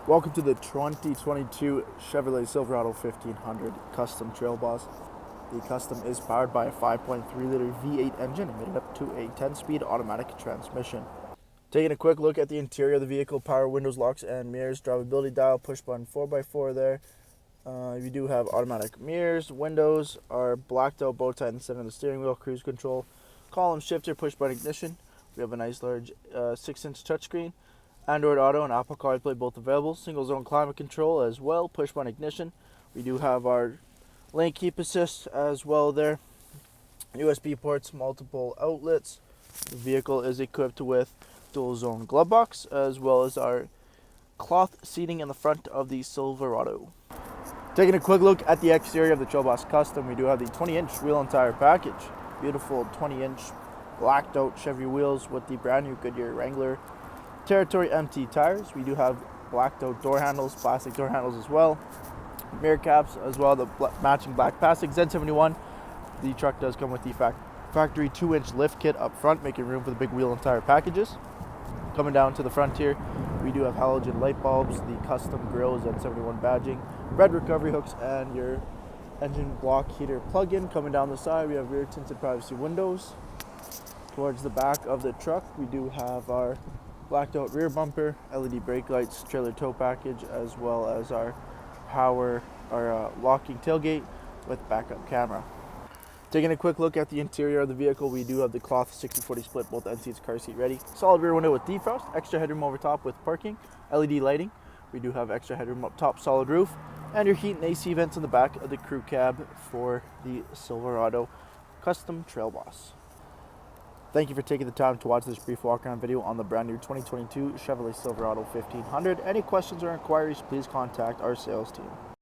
Welcome to the 2022 Chevrolet Silverado 1500 Custom Trail Boss. The Custom is powered by a 5.3-liter V8 engine and mated up to a 10-speed automatic transmission. Taking a quick look at the interior of the vehicle: power windows, locks and mirrors, drivability dial, push button 4x4 there. You do have automatic mirrors. Windows are blacked out, bow tie in the center of the steering wheel, cruise control, column shifter, push button ignition. We have a nice large 6-inch touchscreen. Android Auto and Apple CarPlay both available. Single zone climate control as well. Push button ignition. We do have our lane keep assist as well there. USB ports, multiple outlets. The vehicle is equipped with dual zone glove box as well as our cloth seating in the front of the Silverado. Taking a quick look at the exterior of the Trail Boss Custom, we do have the 20-inch wheel and tire package. Beautiful 20-inch blacked out Chevy wheels with the brand new Goodyear Wrangler Territory MT tires. We do have blacked out door handles, plastic door handles as well. Mirror caps as well, the matching black plastic. Z71, the truck does come with the factory 2-inch lift kit up front, making room for the big wheel and tire packages. Coming down to the front here, we do have halogen light bulbs, the custom grills, Z71 badging, red recovery hooks, and your engine block heater plug-in. Coming down the side, we have rear tinted privacy windows. Towards the back of the truck, we do have our blacked out rear bumper, LED brake lights, trailer tow package, as well as our locking tailgate with backup camera. Taking a quick look at the interior of the vehicle, we do have the cloth 60/40 split, both end seats car seat ready. Solid rear window with defrost, extra headroom over top with parking, LED lighting. We do have extra headroom up top, solid roof, and your heat and AC vents in the back of the crew cab for the Silverado Custom Trail Boss. Thank you for taking the time to watch this brief walk-around video on the brand new 2022 Chevrolet Silverado 1500. Any questions or inquiries, please contact our sales team.